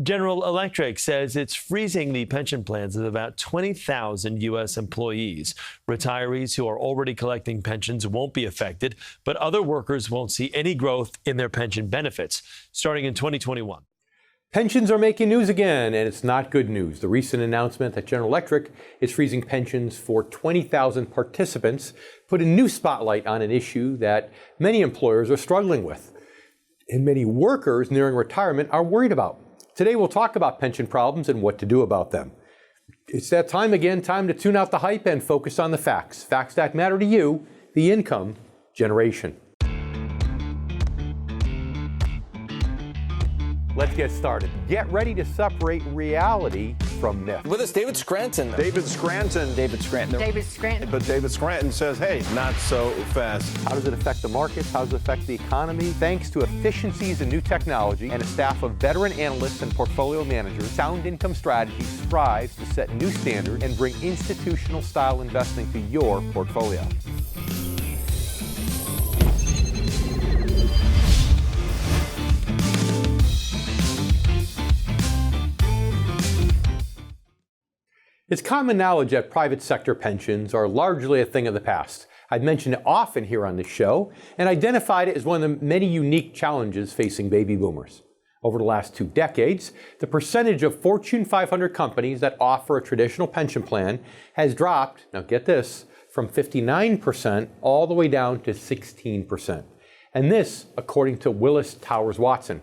General Electric says it's freezing the pension plans of about 20,000 U.S. employees. Retirees who are already collecting pensions won't be affected, but other workers won't see any growth in their pension benefits starting in 2021. Pensions are making news again, and it's not good news. The recent announcement that General Electric is freezing pensions for 20,000 participants put a new spotlight on an issue that many employers are struggling with, and many workers nearing retirement are worried about. Today we'll talk about pension problems and what to do about them. It's that time again, time to tune out the hype and focus on the facts. Facts that matter to you, the income generation. Let's get started. Get ready to separate reality from myth. With us, David Scranton. David Scranton. David Scranton. David Scranton. But David Scranton says, hey, not so fast. How does it affect the markets? How does it affect the economy? Thanks to efficiencies and new technology and a staff of veteran analysts and portfolio managers, Sound Income Strategy strives to set new standards and bring institutional style investing to your portfolio. It's common knowledge that private sector pensions are largely a thing of the past. I've mentioned it often here on this show and identified it as one of the many unique challenges facing baby boomers. Over the last 2 decades, the percentage of Fortune 500 companies that offer a traditional pension plan has dropped, now get this, from 59% all the way down to 16%. And this, according to Willis Towers Watson.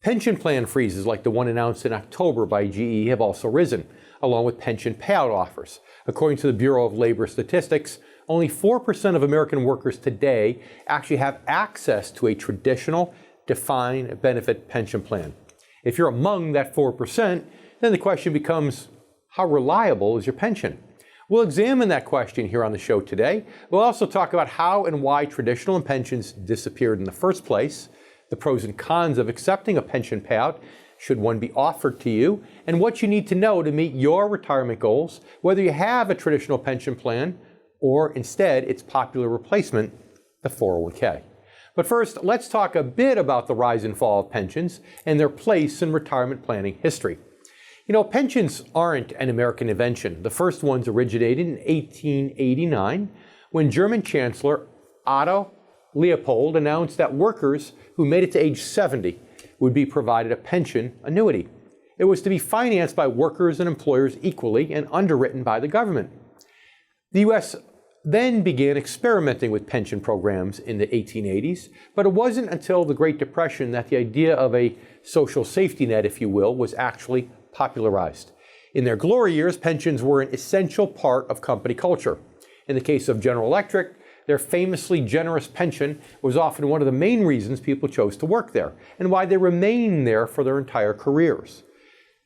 Pension plan freezes like the one announced in October by GE have also risen, along with pension payout offers. According to the Bureau of Labor Statistics, only 4% of American workers today actually have access to a traditional defined benefit pension plan. If you're among that 4%, then the question becomes, how reliable is your pension? We'll examine that question here on the show today. We'll also talk about how and why traditional pensions disappeared in the first place, the pros and cons of accepting a pension payout, should one be offered to you, and what you need to know to meet your retirement goals, whether you have a traditional pension plan or instead its popular replacement, the 401k. But first, let's talk a bit about the rise and fall of pensions and their place in retirement planning history. You know, pensions aren't an American invention. The first ones originated in 1889 when German Chancellor Otto Leopold announced that workers who made it to age 70 would be provided a pension annuity. It was to be financed by workers and employers equally and underwritten by the government. The U.S. then began experimenting with pension programs in the 1880s, but it wasn't until the Great Depression that the idea of a social safety net, if you will, was actually popularized. In their glory years, pensions were an essential part of company culture. In the case of General Electric, their famously generous pension was often one of the main reasons people chose to work there and why they remained there for their entire careers.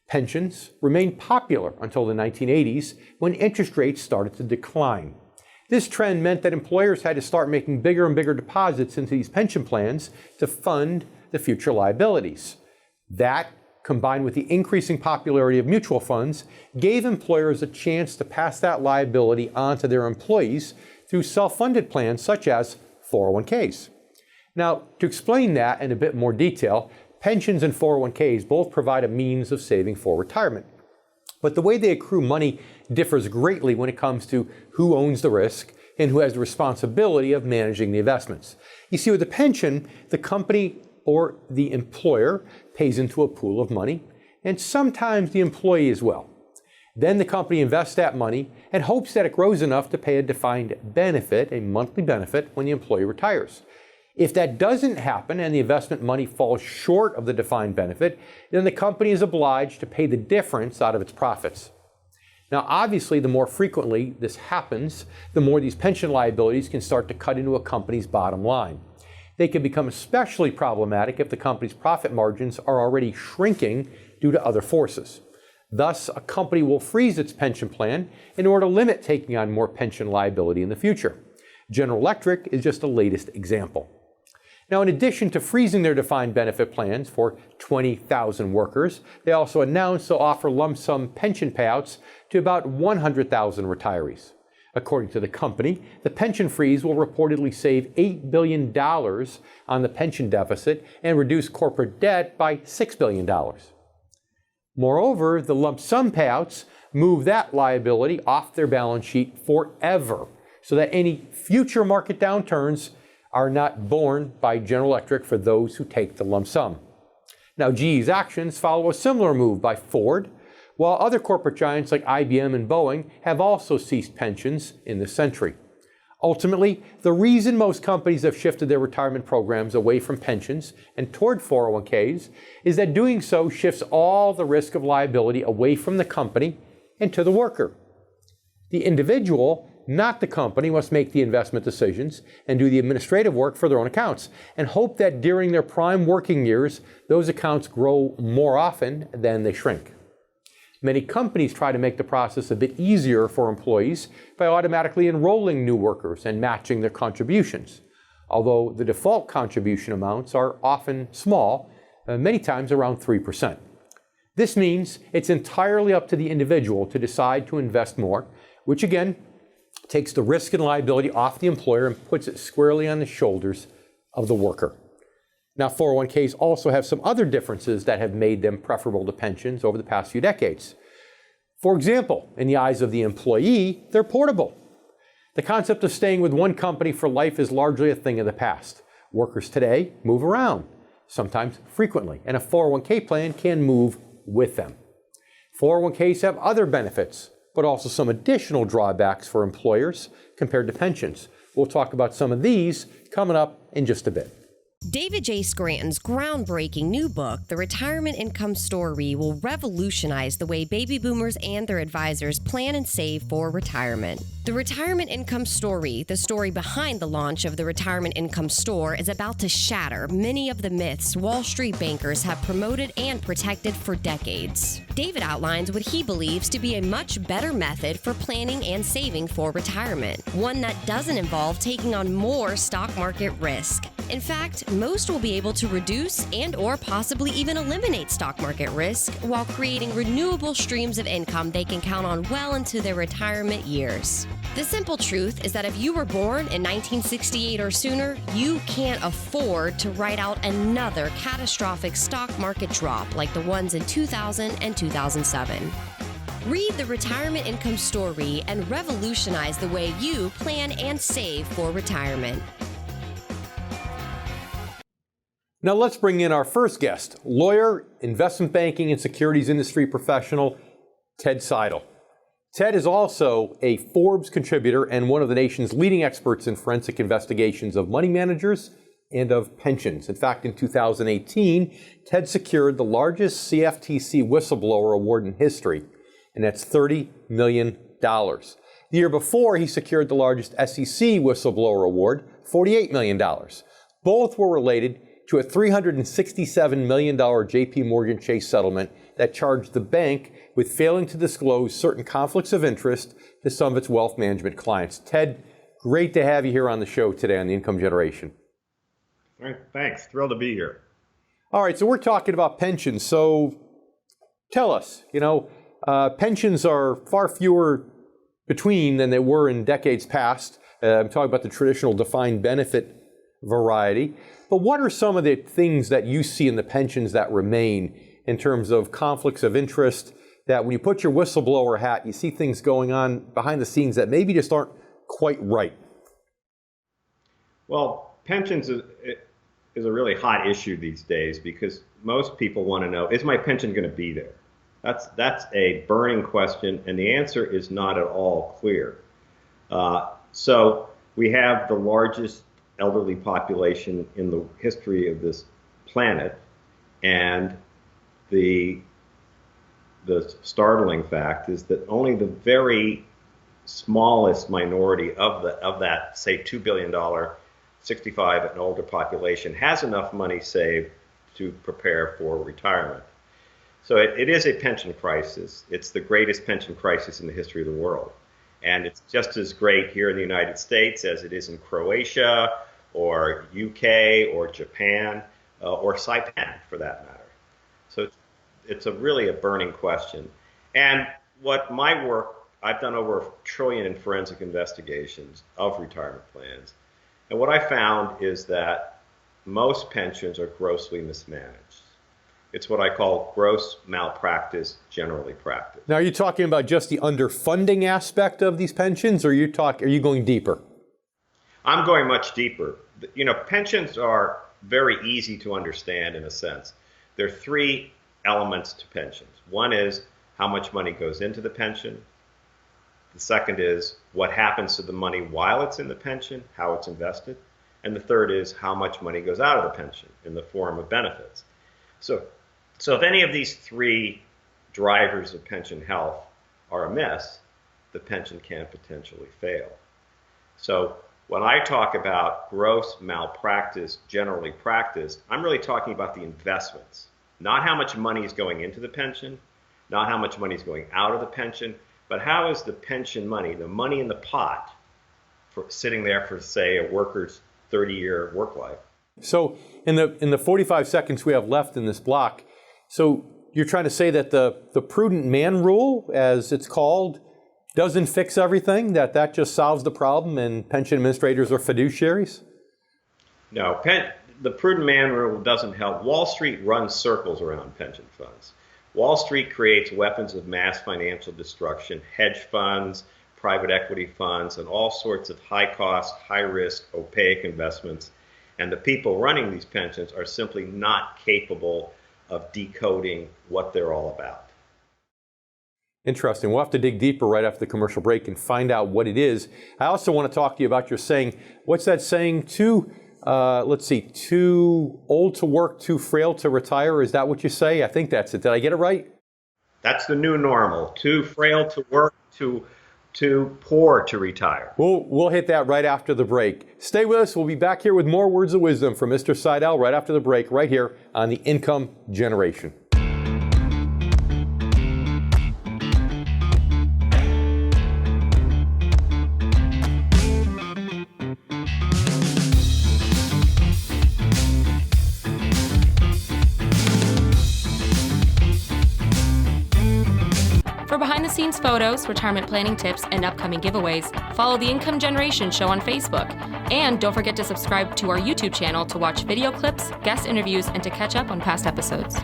Pensions remained popular until the 1980s when interest rates started to decline. This trend meant that employers had to start making bigger and bigger deposits into these pension plans to fund the future liabilities. That, combined with the increasing popularity of mutual funds, gave employers a chance to pass that liability on to their employees through self-funded plans such as 401ks. Now, to explain that in a bit more detail, pensions and 401ks both provide a means of saving for retirement. But the way they accrue money differs greatly when it comes to who owns the risk and who has the responsibility of managing the investments. You see, with a pension, the company or the employer pays into a pool of money, and sometimes the employee as well. Then the company invests that money and hopes that it grows enough to pay a defined benefit, a monthly benefit, when the employee retires. If that doesn't happen and the investment money falls short of the defined benefit, then the company is obliged to pay the difference out of its profits. Now, obviously, the more frequently this happens, the more these pension liabilities can start to cut into a company's bottom line. They can become especially problematic if the company's profit margins are already shrinking due to other forces. Thus, a company will freeze its pension plan in order to limit taking on more pension liability in the future. General Electric is just the latest example. Now, in addition to freezing their defined benefit plans for 20,000 workers, they also announced they'll offer lump sum pension payouts to about 100,000 retirees. According to the company, the pension freeze will reportedly save $8 billion on the pension deficit and reduce corporate debt by $6 billion. Moreover, the lump sum payouts move that liability off their balance sheet forever, so that any future market downturns are not borne by General Electric for those who take the lump sum. Now, GE's actions follow a similar move by Ford, while other corporate giants like IBM and Boeing have also ceased pensions in this century. Ultimately, the reason most companies have shifted their retirement programs away from pensions and toward 401ks is that doing so shifts all the risk of liability away from the company and to the worker. The individual, not the company, must make the investment decisions and do the administrative work for their own accounts and hope that during their prime working years, those accounts grow more often than they shrink. Many companies try to make the process a bit easier for employees by automatically enrolling new workers and matching their contributions. Although the default contribution amounts are often small, many times around 3%. This means it's entirely up to the individual to decide to invest more, which again takes the risk and liability off the employer and puts it squarely on the shoulders of the worker. Now, 401ks also have some other differences that have made them preferable to pensions over the past few decades. For example, in the eyes of the employee, they're portable. The concept of staying with one company for life is largely a thing of the past. Workers today move around, sometimes frequently, and a 401k plan can move with them. 401ks have other benefits, but also some additional drawbacks for employers compared to pensions. We'll talk about some of these coming up in just a bit. David J. Scranton's groundbreaking new book, The Retirement Income Story, will revolutionize the way baby boomers and their advisors plan and save for retirement. The Retirement Income Story, the story behind the launch of the Retirement Income Store, is about to shatter many of the myths Wall Street bankers have promoted and protected for decades. David outlines what he believes to be a much better method for planning and saving for retirement, one that doesn't involve taking on more stock market risk. In fact, most will be able to reduce and or possibly even eliminate stock market risk while creating renewable streams of income they can count on well into their retirement years. The simple truth is that if you were born in 1968 or sooner, you can't afford to ride out another catastrophic stock market drop like the ones in 2000 and 2007. Read The Retirement Income Story and revolutionize the way you plan and save for retirement. Now let's bring in our first guest, lawyer, investment banking, and securities industry professional, Ted Siedel. Ted is also a Forbes contributor and one of the nation's leading experts in forensic investigations of money managers and of pensions. In fact, in 2018, Ted secured the largest CFTC whistleblower award in history, and that's $30 million. The year before, he secured the largest SEC whistleblower award, $48 million. Both were related to a $367 million JP Morgan Chase settlement that charged the bank with failing to disclose certain conflicts of interest to some of its wealth management clients. Ted, great to have you here on the show today on The Income Generation. All right, thanks. Thrilled to be here. All right, so we're talking about pensions. So tell us, pensions are far fewer between than they were in decades past. I'm talking about the traditional defined benefit variety. But what are some of the things that you see in the pensions that remain in terms of conflicts of interest, that when you put your whistleblower hat, you see things going on behind the scenes that maybe just aren't quite right? Well, pensions is a really hot issue these days because most people want to know, is my pension going to be there? That's a burning question, and the answer is not at all clear. So we have the largest elderly population in the history of this planet, and the startling fact is that only the very smallest minority of that, say, $2 billion 65 and older population has enough money saved to prepare for retirement. So it is a pension crisis. It's the greatest pension crisis in the history of the world. And it's just as great here in the United States as it is in Croatia or UK or Japan or Saipan, for that matter. So it's really a burning question. And what my work, I've done over 1 trillion in forensic investigations of retirement plans. And what I found is that most pensions are grossly mismanaged. It's what I call gross malpractice, generally practice. Now, are you talking about just the underfunding aspect of these pensions, or are you going deeper? I'm going much deeper. You know, pensions are very easy to understand in a sense. There are three elements to pensions. One is how much money goes into the pension. The second is what happens to the money while it's in the pension, how it's invested. And the third is how much money goes out of the pension in the form of benefits. So if any of these three drivers of pension health are amiss, the pension can potentially fail. So when I talk about gross malpractice, generally practiced, I'm really talking about the investments, not how much money is going into the pension, not how much money is going out of the pension, but how is the pension money, the money in the pot, for sitting there for, say, a worker's 30-year work life. So in the 45 seconds we have left in this block, so you're trying to say that the prudent man rule, as it's called, doesn't fix everything, that just solves the problem and pension administrators are fiduciaries? No, the prudent man rule doesn't help. Wall Street runs circles around pension funds. Wall Street creates weapons of mass financial destruction, hedge funds, private equity funds, and all sorts of high-cost, high-risk, opaque investments. And the people running these pensions are simply not capable of decoding what they're all about. Interesting. We'll have to dig deeper right after the commercial break and find out what it is. I also want to talk to you about your saying. What's that saying? Too old to work, too frail to retire. Is that what you say? I think that's it. Did I get it right? That's the new normal. Too frail to work, too poor to retire. We'll hit that right after the break. Stay with us. We'll be back here with more words of wisdom from Mr. Siedel right after the break, right here on The Income Generation. For behind-the-scenes photos, retirement planning tips, and upcoming giveaways, follow The Income Generation Show on Facebook. And don't forget to subscribe to our YouTube channel to watch video clips, guest interviews, and to catch up on past episodes.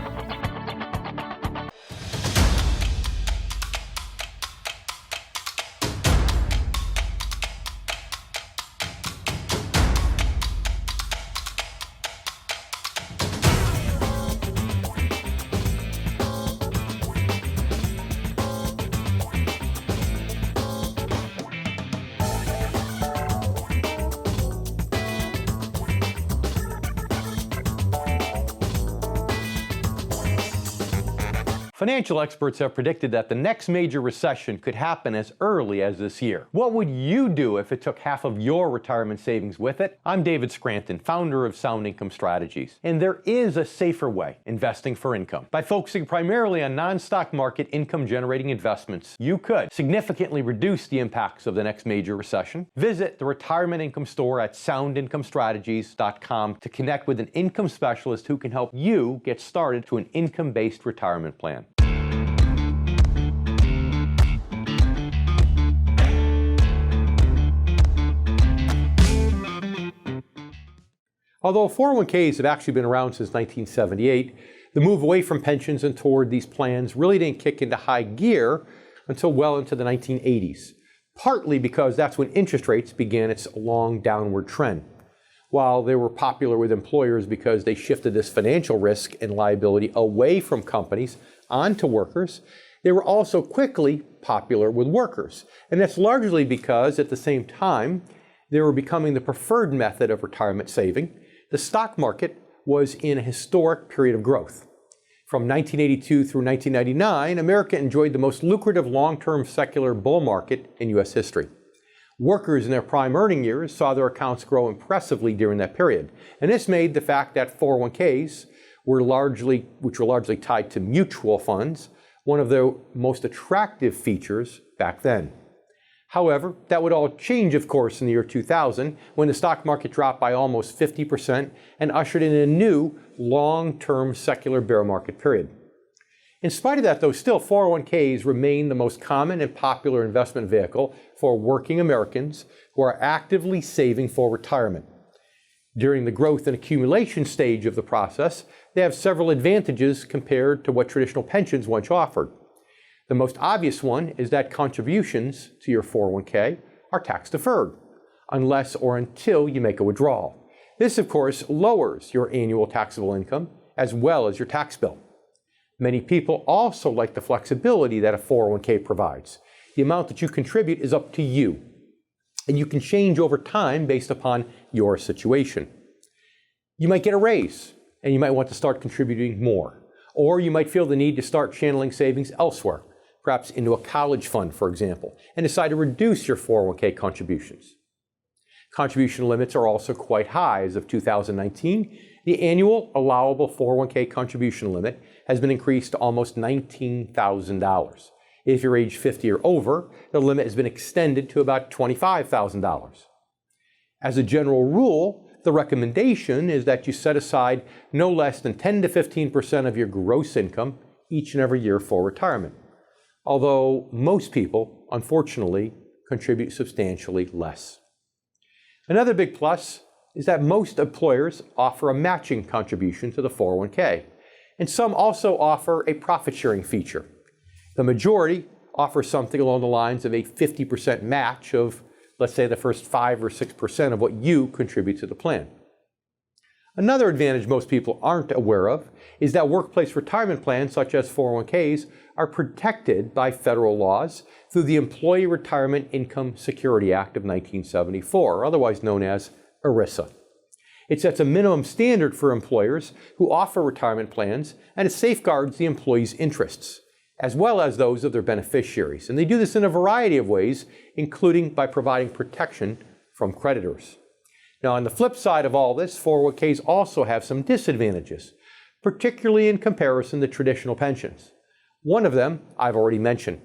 Financial experts have predicted that the next major recession could happen as early as this year. What would you do if it took half of your retirement savings with it? I'm David Scranton, founder of Sound Income Strategies. And there is a safer way, investing for income. By focusing primarily on non-stock market income-generating investments, you could significantly reduce the impacts of the next major recession. Visit the Retirement Income Store at soundincomestrategies.com to connect with an income specialist who can help you get started to an income-based retirement plan. Although 401ks have actually been around since 1978, the move away from pensions and toward these plans really didn't kick into high gear until well into the 1980s, partly because that's when interest rates began its long downward trend. While they were popular with employers because they shifted this financial risk and liability away from companies onto workers, they were also quickly popular with workers. And that's largely because at the same time, they were becoming the preferred method of retirement saving. The stock market was in a historic period of growth. From 1982 through 1999, America enjoyed the most lucrative long-term secular bull market in U.S. history. Workers in their prime earning years saw their accounts grow impressively during that period. And this made the fact that 401ks which were largely tied to mutual funds, one of the most attractive features back then. However, that would all change, of course, in the year 2000, when the stock market dropped by almost 50% and ushered in a new long-term secular bear market period. In spite of that, though, still 401ks remain the most common and popular investment vehicle for working Americans who are actively saving for retirement. During the growth and accumulation stage of the process, they have several advantages compared to what traditional pensions once offered. The most obvious one is that contributions to your 401k are tax deferred, unless or until you make a withdrawal. This, of course, lowers your annual taxable income as well as your tax bill. Many people also like the flexibility that a 401k provides. The amount that you contribute is up to you, and you can change over time based upon your situation. You might get a raise, and you might want to start contributing more. Or you might feel the need to start channeling savings elsewhere, perhaps into a college fund, for example, and decide to reduce your 401k contributions. Contribution limits are also quite high. As of 2019, the annual allowable 401k contribution limit has been increased to almost $19,000. If you're age 50 or over, the limit has been extended to about $25,000. As a general rule, the recommendation is that you set aside no less than 10 to 15% of your gross income each and every year for retirement. Although most people, unfortunately, contribute substantially less. Another big plus is that most employers offer a matching contribution to the 401k, and some also offer a profit-sharing feature. The majority offer something along the lines of a 50% match of, let's say, the first 5 or 6% of what you contribute to the plan. Another advantage most people aren't aware of is that workplace retirement plans, such as 401ks, are protected by federal laws through the Employee Retirement Income Security Act of 1974, otherwise known as ERISA. It sets a minimum standard for employers who offer retirement plans, and it safeguards the employees' interests, as well as those of their beneficiaries. And they do this in a variety of ways, including by providing protection from creditors. Now, on the flip side of all this, 401ks also have some disadvantages, particularly in comparison to traditional pensions. One of them I've already mentioned.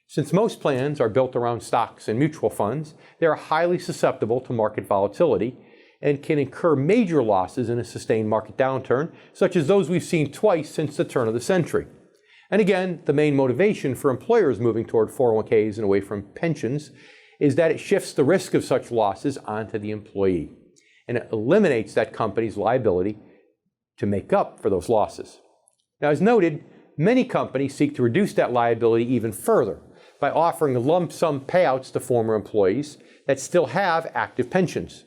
Since most plans are built around stocks and mutual funds, they are highly susceptible to market volatility and can incur major losses in a sustained market downturn, such as those we've seen twice since the turn of the century. And again, the main motivation for employers moving toward 401ks and away from pensions is that it shifts the risk of such losses onto the employee, and it eliminates that company's liability to make up for those losses. Now, as noted, many companies seek to reduce that liability even further by offering lump sum payouts to former employees that still have active pensions.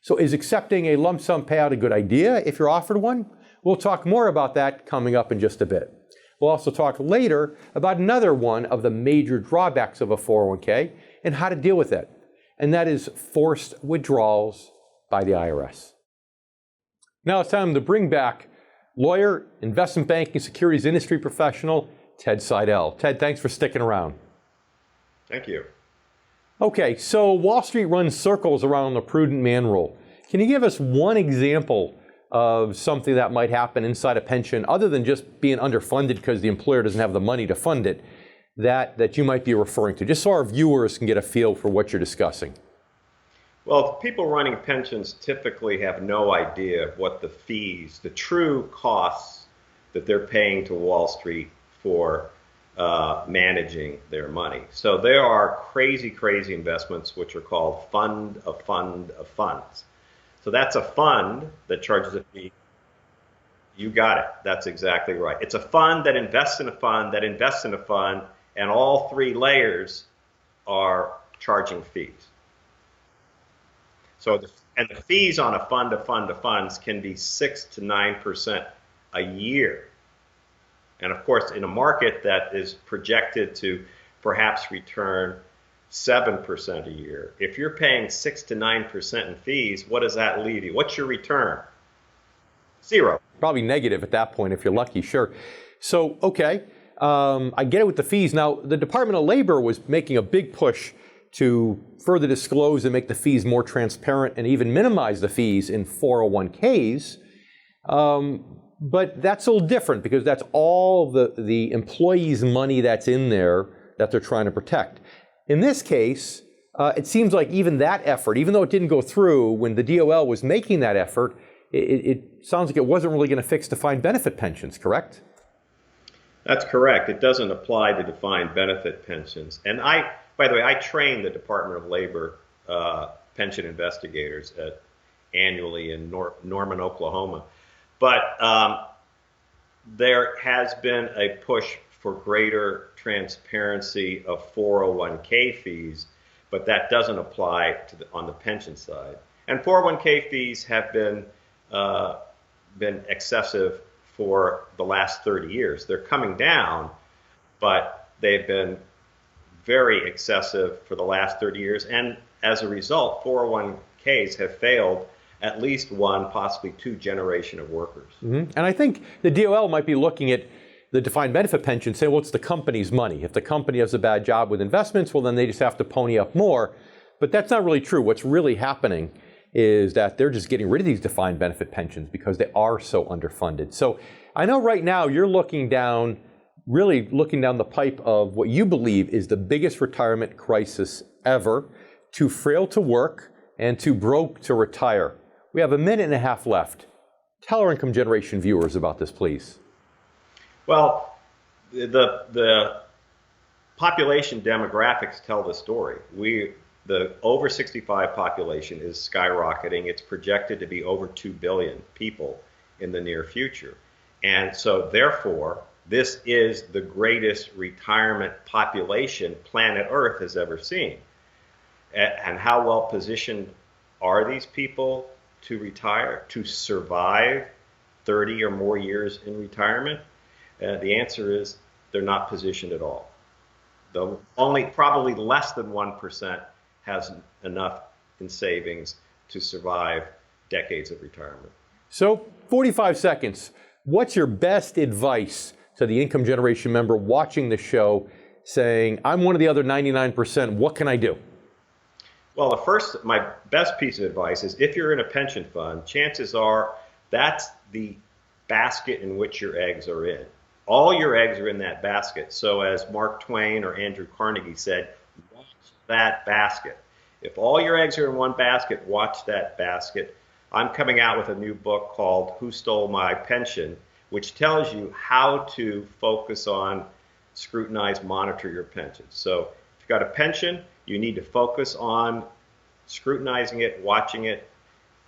So is accepting a lump sum payout a good idea if you're offered one? We'll talk more about that coming up in just a bit. We'll also talk later about another one of the major drawbacks of a 401k and how to deal with it, and that is forced withdrawals by the IRS. Now it's time to bring back lawyer, investment banking, securities industry professional, Ted Siedel. Ted, thanks for sticking around. Thank you. Okay, so Wall Street runs circles around the prudent man rule. Can you give us one example of something that might happen inside a pension, other than just being underfunded because the employer doesn't have the money to fund it, that you might be referring to, just so our viewers can get a feel for what you're discussing? Well, people running pensions typically have no idea what the fees, the true costs that they're paying to Wall Street for managing their money. So there are crazy investments which are called fund of funds. So that's a fund that charges a fee. You got it. That's exactly right. It's a fund that invests in a fund that invests in a fund, and all three layers are charging fees. So the fees on a fund of funds can be 6 to 9% a year. And of course, in a market that is projected to perhaps return 7% a year, if you're paying 6 to 9% in fees, what does that leave you? What's your return? Zero. Probably negative at that point if you're lucky, sure. So, okay, I get it with the fees. Now, the Department of Labor was making a big push to further disclose and make the fees more transparent and even minimize the fees in 401ks. But that's a little different because that's all the employees' money that's in there that they're trying to protect. In this case, it seems like even that effort, even though it didn't go through, when the DOL was making that effort, it sounds like it wasn't really going to fix defined benefit pensions, correct? That's correct. It doesn't apply to defined benefit pensions. And by the way, I train the Department of Labor pension investigators annually in Norman, Oklahoma. But there has been a push for greater transparency of 401k fees, but that doesn't apply on the pension side. And 401k fees have been excessive for the last 30 years. They're coming down, but they've been very excessive for the last 30 years. And as a result, 401ks have failed at least one, possibly two generation of workers. And I think the DOL might be looking at the defined benefit pension, saying, well, it's the company's money. If the company does a bad job with investments, well, then they just have to pony up more. But that's not really true. What's really happening is that they're just getting rid of these defined benefit pensions because they are so underfunded. So I know right now you're looking down, really looking down the pipe of what you believe is the biggest retirement crisis ever, too frail to work and too broke to retire. We have a minute and a half left. Tell our income generation viewers about this, please. Well, the population demographics tell the story. The over 65 population is skyrocketing. It's projected to be over 2 billion people in the near future. And so therefore, this is the greatest retirement population planet Earth has ever seen. And how well positioned are these people to retire, to survive 30 or more years in retirement? The answer is they're not positioned at all. Only probably less than 1% has enough in savings to survive decades of retirement. So 45 seconds. What's your best advice to the income generation member watching the show saying, I'm one of the other 99%, what can I do? Well, my best piece of advice is if you're in a pension fund, chances are that's the basket in which your eggs are in. All your eggs are in that basket. So as Mark Twain or Andrew Carnegie said, watch that basket. If all your eggs are in one basket, watch that basket. I'm coming out with a new book called Who Stole My Pension, which tells you how to focus on, scrutinize, monitor your pension. So if you've got a pension, you need to focus on scrutinizing it, watching it,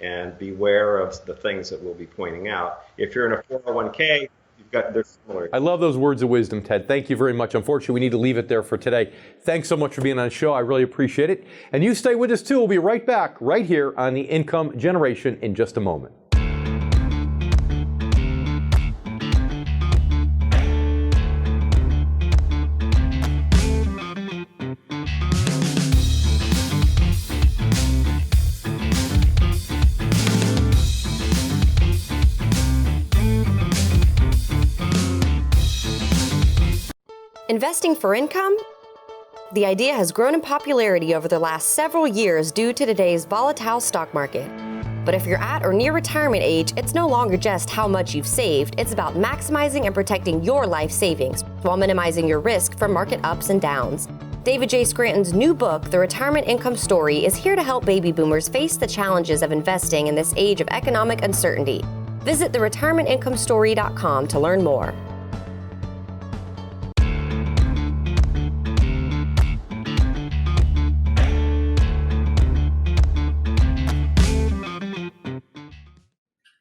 and beware of the things that we'll be pointing out. If you're in a 401k, they're similar. I love those words of wisdom, Ted. Thank you very much. Unfortunately, we need to leave it there for today. Thanks so much for being on the show. I really appreciate it. And you stay with us too. We'll be right back right here on the Income Generation in just a moment. Investing for income? The idea has grown in popularity over the last several years due to today's volatile stock market. But if you're at or near retirement age, it's no longer just how much you've saved, it's about maximizing and protecting your life savings while minimizing your risk from market ups and downs. David J. Scranton's new book, The Retirement Income Story, is here to help baby boomers face the challenges of investing in this age of economic uncertainty. Visit theretirementincomestory.com to learn more.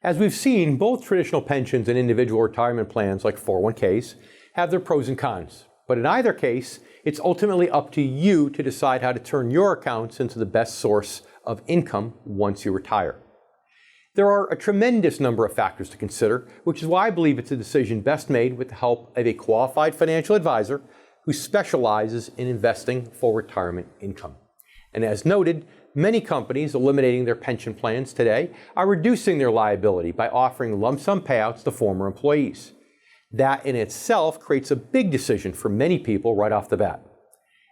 As we've seen, both traditional pensions and individual retirement plans like 401ks have their pros and cons. But in either case, it's ultimately up to you to decide how to turn your accounts into the best source of income once you retire. There are a tremendous number of factors to consider, which is why I believe it's a decision best made with the help of a qualified financial advisor who specializes in investing for retirement income. And as noted, many companies eliminating their pension plans today are reducing their liability by offering lump sum payouts to former employees. That in itself creates a big decision for many people right off the bat.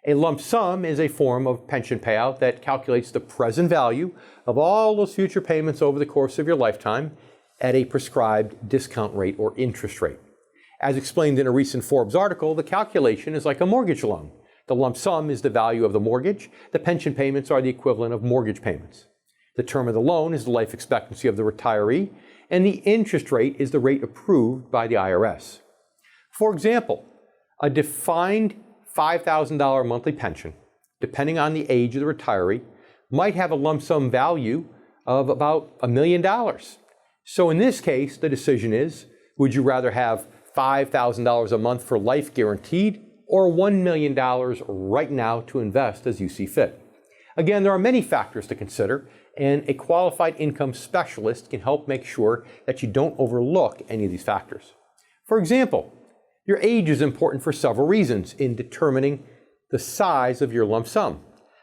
A lump sum is a form of pension payout that calculates the present value of all those future payments over the course of your lifetime at a prescribed discount rate or interest rate. As explained in a recent Forbes article, the calculation is like a mortgage loan. The lump sum is the value of the mortgage. The pension payments are the equivalent of mortgage payments. The term of the loan is the life expectancy of the retiree, and the interest rate is the rate approved by the IRS. For example, a defined $5,000 monthly pension, depending on the age of the retiree, might have a lump sum value of about $1 million. So in this case, the decision is, would you rather have $5,000 a month for life guaranteed or $1 million right now to invest as you see fit? Again, there are many factors to consider, and a qualified income specialist can help make sure that you don't overlook any of these factors. For example, your age is important for several reasons in determining the size of your lump sum.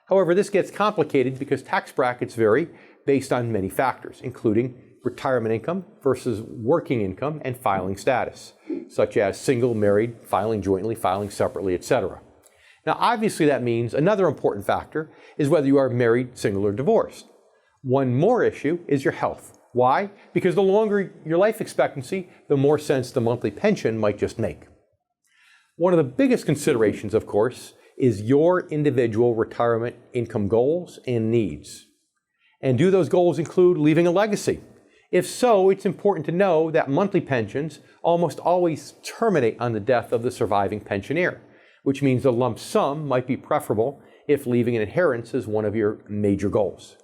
However, this gets complicated because tax brackets vary based on many factors, including retirement income versus working income and filing status, such as single, married, filing jointly, filing separately, etc. Now, obviously that means another important factor is whether you are married, single, or divorced. One more issue is your health. Why? Because the longer your life expectancy, the more sense the monthly pension might just make. One of the biggest considerations, of course, is your individual retirement income goals and needs. And do those goals include leaving a legacy? If so, it's important to know that monthly pensions almost always terminate on the death of the surviving pensioner, which means the lump sum might be preferable if leaving an inheritance is one of your major goals.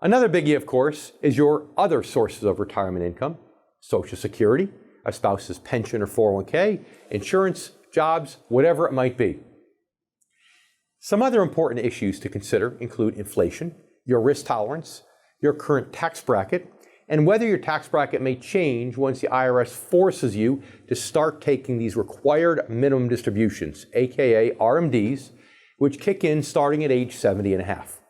Another biggie, of course, is your other sources of retirement income: Social Security, a spouse's pension or 401k, insurance, jobs, whatever it might be. Some other important issues to consider include inflation, your risk tolerance, your current tax bracket, and whether your tax bracket may change once the IRS forces you to start taking these required minimum distributions, aka RMDs, which kick in starting at age 70 and a half.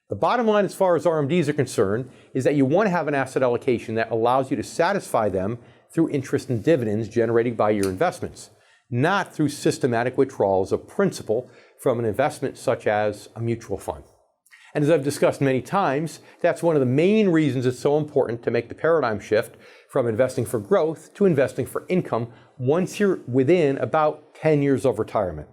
The bottom line as far as RMDs are concerned is that you want to have an asset allocation that allows you to satisfy them through interest and dividends generated by your investments, not through systematic withdrawals of principal from an investment such as a mutual fund. And as I've discussed many times, that's one of the main reasons it's so important to make the paradigm shift from investing for growth to investing for income once you're within about 10 years of retirement.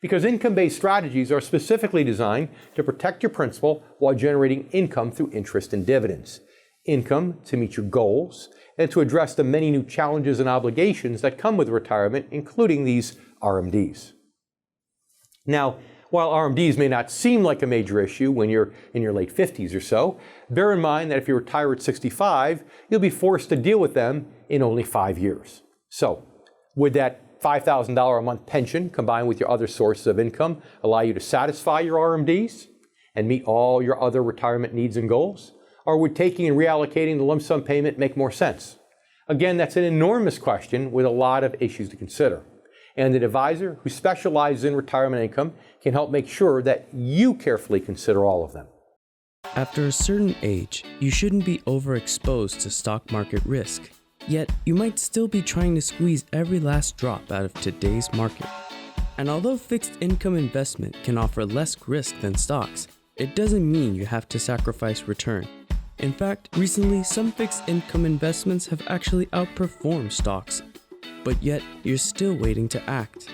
Because income-based strategies are specifically designed to protect your principal while generating income through interest and dividends. Income to meet your goals and to address the many new challenges and obligations that come with retirement, including these RMDs. Now, while RMDs may not seem like a major issue when you're in your late 50s or so, bear in mind that if you retire at 65, you'll be forced to deal with them in only 5 years. So, would that $5,000 a month pension combined with your other sources of income allow you to satisfy your RMDs and meet all your other retirement needs and goals? Or would taking and reallocating the lump sum payment make more sense? Again, that's an enormous question with a lot of issues to consider. And an advisor who specializes in retirement income can help make sure that you carefully consider all of them. After a certain age, you shouldn't be overexposed to stock market risk. Yet, you might still be trying to squeeze every last drop out of today's market. And although fixed income investment can offer less risk than stocks, it doesn't mean you have to sacrifice return. In fact, recently, some fixed income investments have actually outperformed stocks. But yet, you're still waiting to act.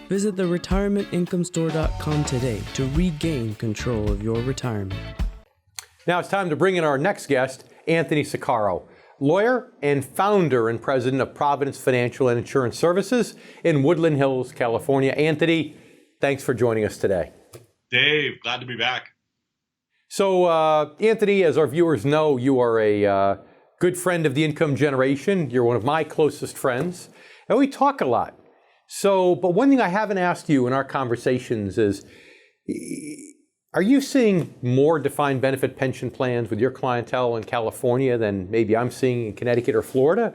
Visit the retirementincomestore.com today to regain control of your retirement. Now it's time to bring in our next guest, Anthony Saccaro, lawyer and founder and president of Providence Financial and Insurance Services in Woodland Hills, California. Anthony, thanks for joining us today. Dave, glad to be back. So, Anthony, as our viewers know, you are a good friend of the income generation. You're one of my closest friends, and we talk a lot. So, but one thing I haven't asked you in our conversations is, are you seeing more defined benefit pension plans with your clientele in California than maybe I'm seeing in Connecticut or Florida?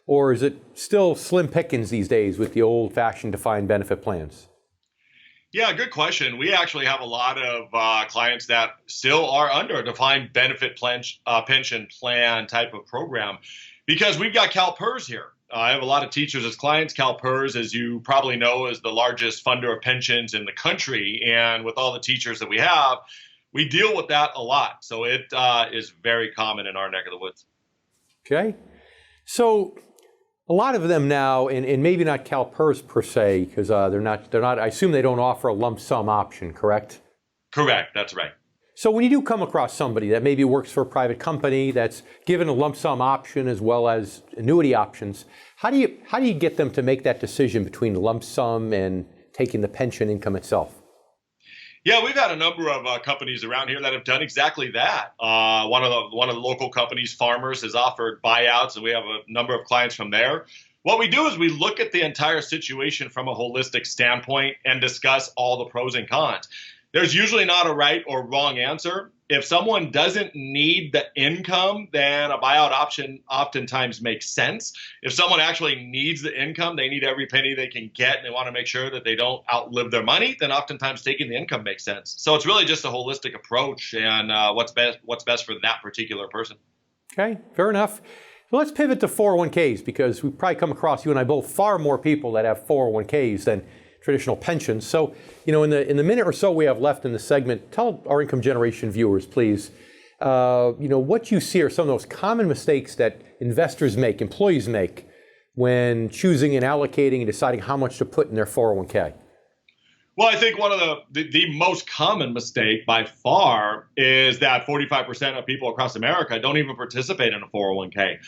Or is it still slim pickings these days with the old-fashioned defined benefit plans? Yeah, good question. We actually have a lot of clients that still are under a defined benefit plan, pension plan type of program because we've got CalPERS here. I have a lot of teachers as clients. CalPERS, as you probably know, is the largest funder of pensions in the country. And with all the teachers that we have, we deal with that a lot. So it is very common in our neck of the woods. Okay. So a lot of them now, and maybe not CalPERS per se, because they're not, I assume they don't offer a lump sum option, correct? Correct. That's right. So when you do come across somebody that maybe works for a private company that's given a lump sum option as well as annuity options, how do you get them to make that decision between the lump sum and taking the pension income itself? Yeah, we've had a number of companies around here that have done exactly that. One of the local companies, Farmers, has offered buyouts, and we have a number of clients from there. What we do is we look at the entire situation from a holistic standpoint and discuss all the pros and cons. There's usually not a right or wrong answer. If someone doesn't need the income, then a buyout option oftentimes makes sense. If someone actually needs the income, they need every penny they can get, and they want to make sure that they don't outlive their money, then oftentimes taking the income makes sense. So it's really just a holistic approach and what's best for that particular person. Okay, fair enough. So let's pivot to 401ks, because we've probably come across, you and I both, far more people that have 401ks than traditional pensions. So, in the minute or so we have left in the segment, tell our income generation viewers, please, what you see are some of those common mistakes that investors make, employees make, when choosing and allocating and deciding how much to put in their 401k. Well, I think one of the most common mistake by far is that 45% of people across America don't even participate in a 401k.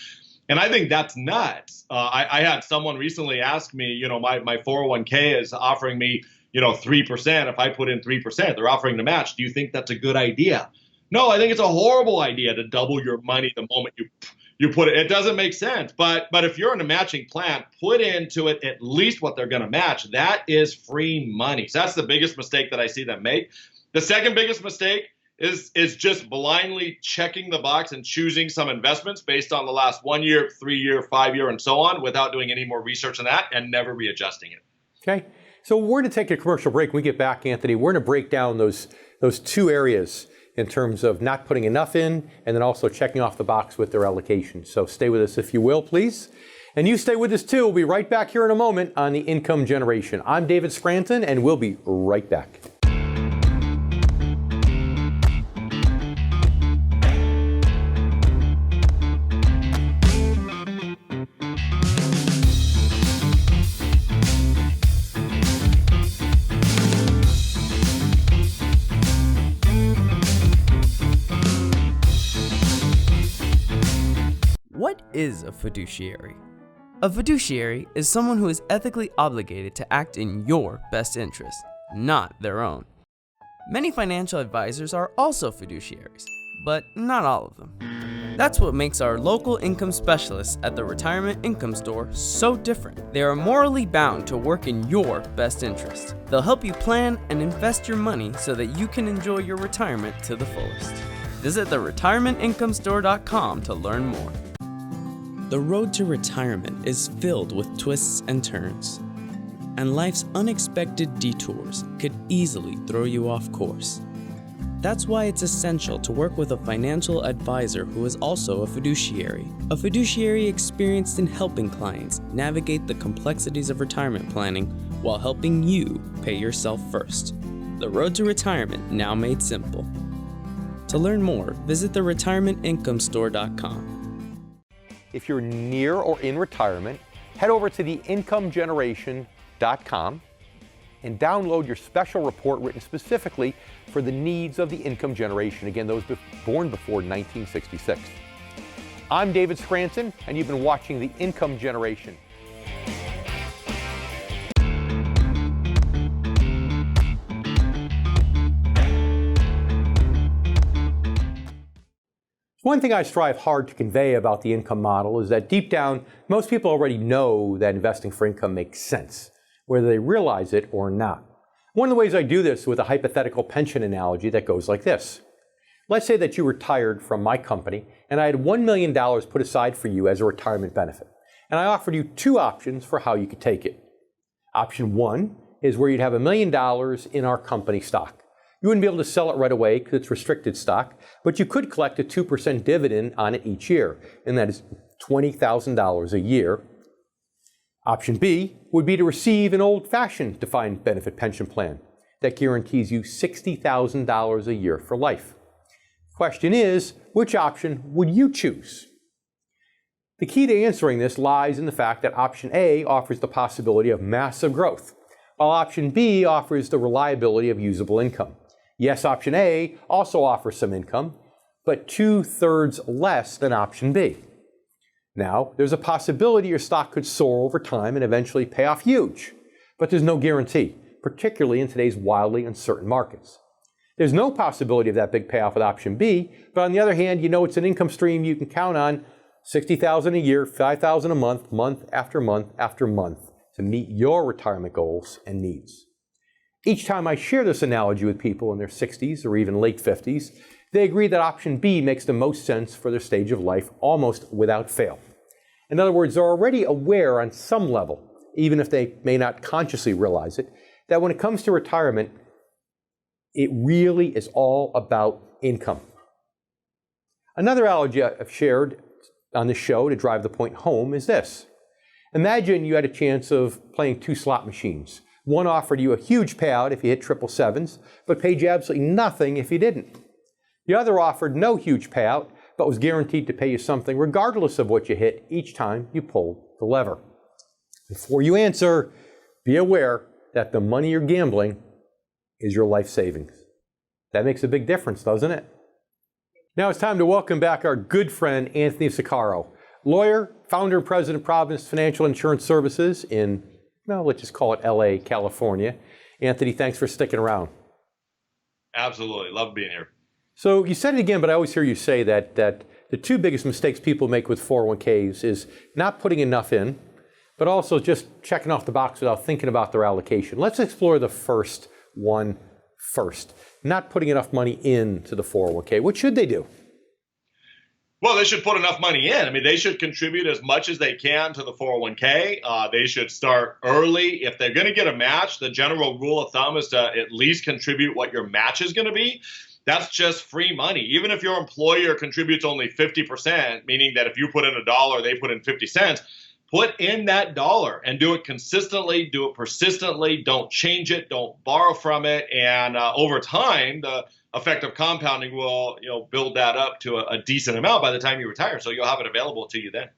And I think that's nuts. I had someone recently ask me, my 401k is offering me, 3%. If I put in 3%, they're offering to match. Do you think that's a good idea? No, I think it's a horrible idea to double your money the moment you put it. It doesn't make sense. But if you're in a matching plan, put into it at least what they're going to match. That is free money. So that's the biggest mistake that I see them make. The second biggest mistake is just blindly checking the box and choosing some investments based on the last 1 year, 3 year, 5 year, and so on, without doing any more research on that and never readjusting it. Okay. So we're going to take a commercial break. When we get back, Anthony, we're going to break down those two areas in terms of not putting enough in and then also checking off the box with their allocation. So stay with us if you will, please. And you stay with us too. We'll be right back here in a moment on the Income Generation. I'm David Scranton, and we'll be right back. What is a fiduciary? A fiduciary is someone who is ethically obligated to act in your best interest, not their own. Many financial advisors are also fiduciaries, but not all of them. That's what makes our local income specialists at the Retirement Income Store so different. They are morally bound to work in your best interest. They'll help you plan and invest your money so that you can enjoy your retirement to the fullest. Visit theretirementincomestore.com to learn more. The road to retirement is filled with twists and turns, and life's unexpected detours could easily throw you off course. That's why it's essential to work with a financial advisor who is also a fiduciary experienced in helping clients navigate the complexities of retirement planning while helping you pay yourself first. The road to retirement now made simple. To learn more, visit theretirementincomestore.com. If you're near or in retirement, head over to theincomegeneration.com and download your special report written specifically for the needs of the income generation. Again, those born before 1966. I'm David Scranton, and you've been watching The Income Generation. One thing I strive hard to convey about the income model is that deep down, most people already know that investing for income makes sense, whether they realize it or not. One of the ways I do this with a hypothetical pension analogy that goes like this. Let's say that you retired from my company and I had $1 million put aside for you as a retirement benefit. And I offered you two options for how you could take it. Option one is where you'd have $1 million in our company stock. You wouldn't be able to sell it right away because it's restricted stock, but you could collect a 2% dividend on it each year, and that is $20,000 a year. Option B would be to receive an old-fashioned defined benefit pension plan that guarantees you $60,000 a year for life. Question is, which option would you choose? The key to answering this lies in the fact that option A offers the possibility of massive growth, while option B offers the reliability of usable income. Yes, option A also offers some income, but 2/3 less than option B. Now, there's a possibility your stock could soar over time and eventually pay off huge, but there's no guarantee, particularly in today's wildly uncertain markets. There's no possibility of that big payoff with option B, but on the other hand, you know it's an income stream you can count on, $60,000 a year, $5,000 a month, month after month after month, to meet your retirement goals and needs. Each time I share this analogy with people in their 60s or even late 50s, they agree that option B makes the most sense for their stage of life almost without fail. In other words, they're already aware on some level, even if they may not consciously realize it, that when it comes to retirement, it really is all about income. Another analogy I've shared on the show to drive the point home is this. Imagine you had a chance of playing 2 slot machines. One offered you a huge payout if you hit 777s, but paid you absolutely nothing if you didn't. The other offered no huge payout, but was guaranteed to pay you something regardless of what you hit each time you pulled the lever. Before you answer, be aware that the money you're gambling is your life savings. That makes a big difference, doesn't it? Now it's time to welcome back our good friend, Anthony Saccaro, lawyer, founder and president of Providence Financial Insurance Services in, well, let's just call it LA, California. Anthony, thanks for sticking around. Absolutely. Love being here. So you said it again, but I always hear you say that the 2 biggest mistakes people make with 401ks is not putting enough in, but also just checking off the box without thinking about their allocation. Let's explore the first one first. Not putting enough money into the 401k. What should they do? Well, they should put enough money in. I mean, they should contribute as much as they can to the 401k. They should start early. If they're going to get a match, the general rule of thumb is to at least contribute what your match is going to be. That's just free money. Even if your employer contributes only 50%, meaning that if you put in $1, they put in 50 cents, put in that dollar and do it consistently, do it persistently, don't change it, don't borrow from it. And over time, the effect of compounding will build that up to a decent amount by the time you retire. So you'll have it available to you then.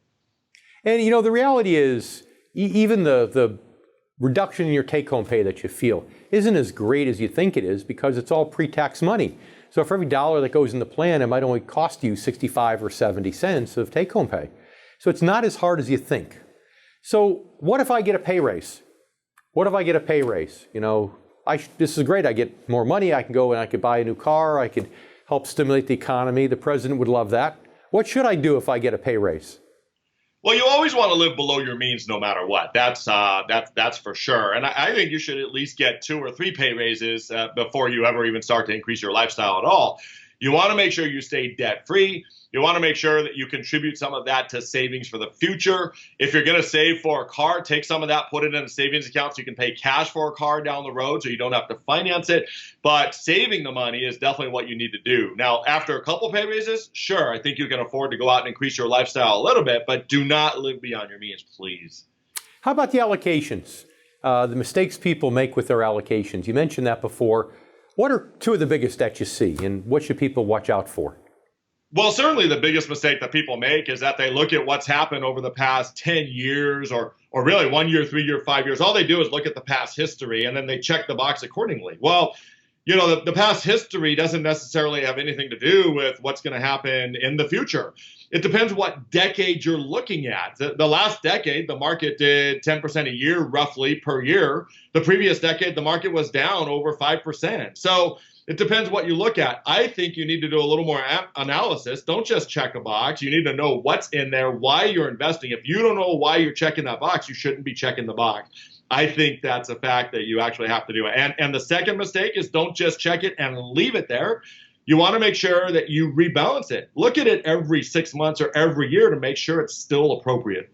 And the reality is, even the reduction in your take-home pay that you feel isn't as great as you think it is because it's all pre-tax money. So for every dollar that goes in the plan, it might only cost you 65 or 70 cents of take-home pay. So it's not as hard as you think. So what if I get a pay raise? What if I get a pay raise? This is great. I get more money. I can go and I could buy a new car. I could help stimulate the economy. The president would love that. What should I do if I get a pay raise? Well, you always want to live below your means no matter what. That's for sure. And I think you should at least get 2 or 3 pay raises before you ever even start to increase your lifestyle at all. You want to make sure you stay debt-free. You want to make sure that you contribute some of that to savings for the future. If you're going to save for a car, take some of that, put it in a savings account so you can pay cash for a car down the road so you don't have to finance it. But saving the money is definitely what you need to do. Now, after a couple pay raises, sure, I think you can afford to go out and increase your lifestyle a little bit, but do not live beyond your means, please. How about the allocations? The mistakes people make with their allocations. You mentioned that before. What are 2 of the biggest that you see, and what should people watch out for? Well, certainly the biggest mistake that people make is that they look at what's happened over the past 10 years or really 1 year, 3 year, 5 years. All they do is look at the past history and then they check the box accordingly. Well, the past history doesn't necessarily have anything to do with what's going to happen in the future. It depends what decade you're looking at. The last decade, the market did 10% a year, roughly per year. The previous decade, the market was down over 5%. So it depends what you look at. I think you need to do a little more analysis. Don't just check a box. You need to know what's in there, why you're investing. If you don't know why you're checking that box, you shouldn't be checking the box. I think that's a fact that you actually have to do. And the second mistake is don't just check it and leave it there. You want to make sure that you rebalance it. Look at it every 6 months or every year to make sure it's still appropriate.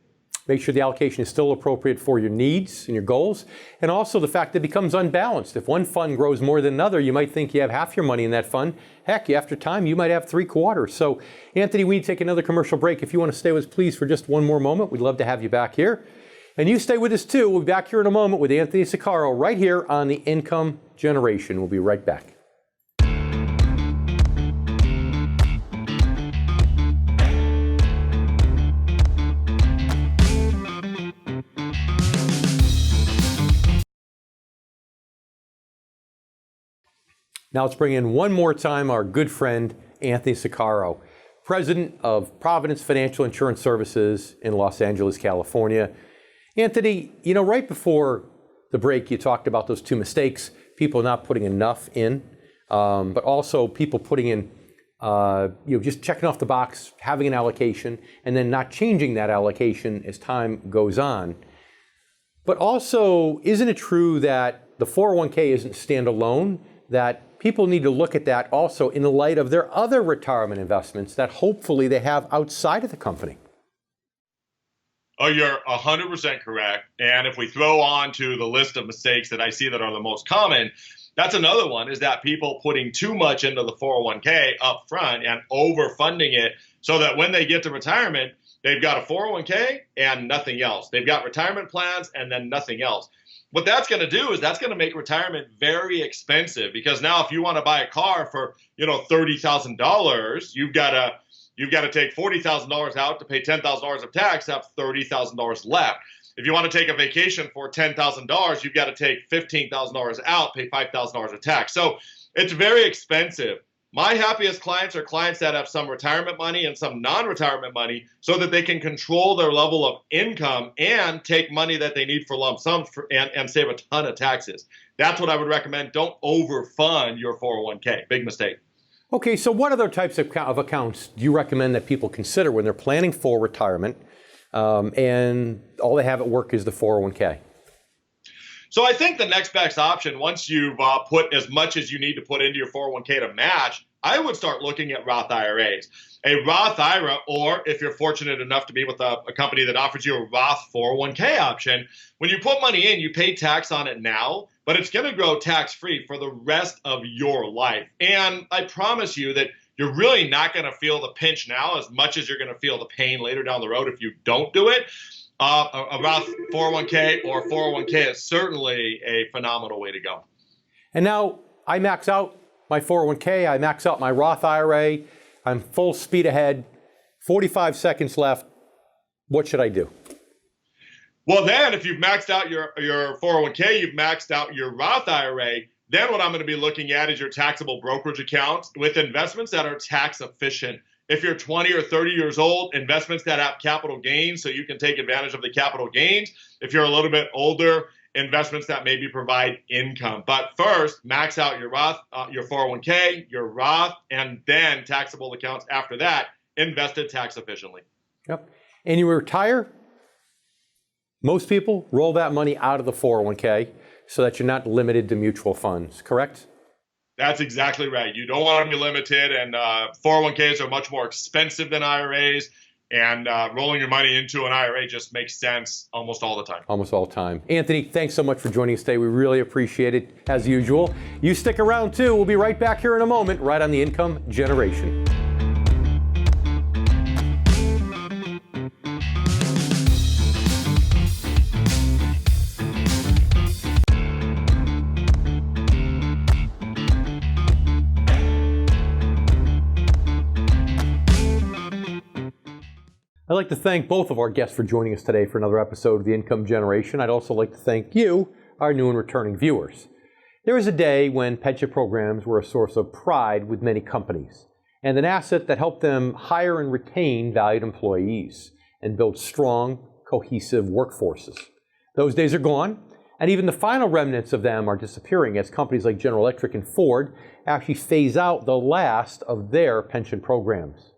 Make sure the allocation is still appropriate for your needs and your goals. And also the fact that it becomes unbalanced. If one fund grows more than another, you might think you have half your money in that fund. Heck, after time, you might have 3/4. So, Anthony, we need to take another commercial break. If you want to stay with us, please, for just one more moment. We'd love to have you back here. And you stay with us, too. We'll be back here in a moment with Anthony Saccaro right here on The Income Generation. We'll be right back. Now let's bring in one more time our good friend, Anthony Saccaro, president of Providence Financial Insurance Services in Los Angeles, California. Anthony, right before the break, you talked about those 2 mistakes, people not putting enough in. but also people putting in, just checking off the box, having an allocation, and then not changing that allocation as time goes on. But also, isn't it true that the 401k isn't standalone, that people need to look at that also in the light of their other retirement investments that hopefully they have outside of the company? Oh, you're 100% correct. And if we throw on to the list of mistakes that I see that are the most common, that's another one, is that people putting too much into the 401k up front and overfunding it so that when they get to retirement, they've got a 401k and nothing else. They've got retirement plans and then nothing else. What that's going to do is that's going to make retirement very expensive, because now if you want to buy a car for, $30,000, you've got to take $40,000 out to pay $10,000 of tax, have $30,000 left. If you want to take a vacation for $10,000, you've got to take $15,000 out, pay $5,000 of tax. So it's very expensive. My happiest clients are clients that have some retirement money and some non-retirement money so that they can control their level of income and take money that they need for lump sums and save a ton of taxes. That's what I would recommend. Don't overfund your 401k. Big mistake. Okay, so what other types of accounts do you recommend that people consider when they're planning for retirement and all they have at work is the 401k? So I think the next best option, once you've put as much as you need to put into your 401k to match, I would start looking at Roth IRAs. A Roth IRA, or if you're fortunate enough to be with a company that offers you a Roth 401k option, when you put money in, you pay tax on it now, but it's going to grow tax-free for the rest of your life. And I promise you that you're really not going to feel the pinch now as much as you're going to feel the pain later down the road if you don't do it. A Roth 401k or 401k is certainly a phenomenal way to go. And now I max out my 401k, I max out my Roth IRA, I'm full speed ahead, 45 seconds left. What should I do? Well, then if you've maxed out your 401k, you've maxed out your Roth IRA, then what I'm going to be looking at is your taxable brokerage account with investments that are tax efficient. If you're 20 or 30 years old, investments that have capital gains so you can take advantage of the capital gains. If you're a little bit older, investments that maybe provide income. But first, max out your Roth, your 401k, your Roth, and then taxable accounts after that, invested tax efficiently. Yep. And you retire, most people roll that money out of the 401k so that you're not limited to mutual funds, correct? That's exactly right. You don't want to be limited, and 401ks are much more expensive than IRAs, and rolling your money into an IRA just makes sense almost all the time. Almost all the time. Anthony, thanks so much for joining us today. We really appreciate it, as usual. You stick around, too. We'll be right back here in a moment, right on the Income Generation. I'd like to thank both of our guests for joining us today for another episode of The Income Generation. I'd also like to thank you, our new and returning viewers. There was a day when pension programs were a source of pride with many companies and an asset that helped them hire and retain valued employees and build strong, cohesive workforces. Those days are gone, and even the final remnants of them are disappearing as companies like General Electric and Ford actually phase out the last of their pension programs.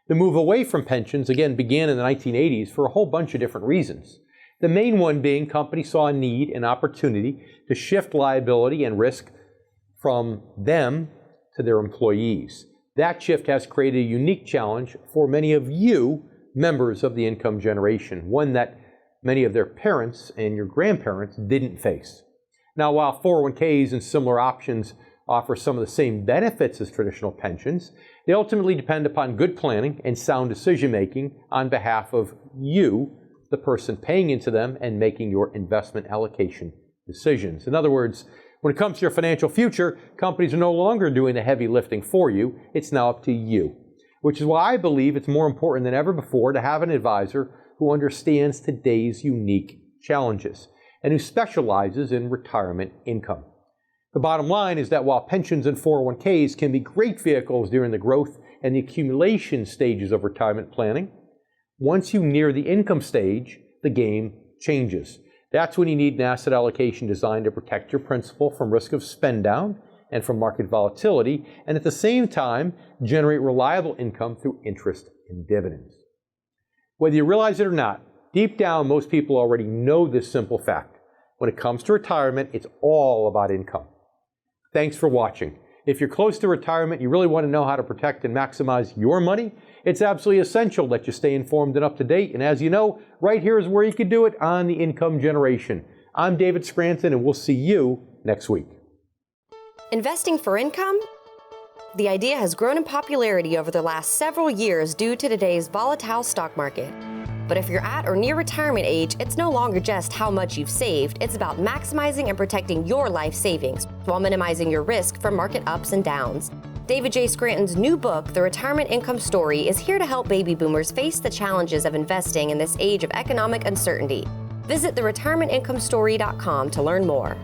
The move away from pensions, again, began in the 1980s for a whole bunch of different reasons. The main one being companies saw a need and opportunity to shift liability and risk from them to their employees. That shift has created a unique challenge for many of you, members of the Income Generation, one that many of their parents and your grandparents didn't face. Now, while 401ks and similar options offer some of the same benefits as traditional pensions, they ultimately depend upon good planning and sound decision-making on behalf of you, the person paying into them and making your investment allocation decisions. In other words, when it comes to your financial future, companies are no longer doing the heavy lifting for you. It's now up to you, which is why I believe it's more important than ever before to have an advisor who understands today's unique challenges and who specializes in retirement income. The bottom line is that while pensions and 401ks can be great vehicles during the growth and the accumulation stages of retirement planning, once you near the income stage, the game changes. That's when you need an asset allocation designed to protect your principal from risk of spend down and from market volatility, and at the same time generate reliable income through interest and dividends. Whether you realize it or not, deep down most people already know this simple fact. When it comes to retirement, it's all about income. Thanks for watching. If you're close to retirement, you really want to know how to protect and maximize your money, it's absolutely essential that you stay informed and up to date. And as you know, right here is where you can do it on the Income Generation. I'm David Scranton, and we'll see you next week. Investing for income? The idea has grown in popularity over the last several years due to today's volatile stock market. But if you're at or near retirement age, it's no longer just how much you've saved, it's about maximizing and protecting your life savings while minimizing your risk from market ups and downs. David J. Scranton's new book, The Retirement Income Story, is here to help baby boomers face the challenges of investing in this age of economic uncertainty. Visit theretirementincomestory.com to learn more.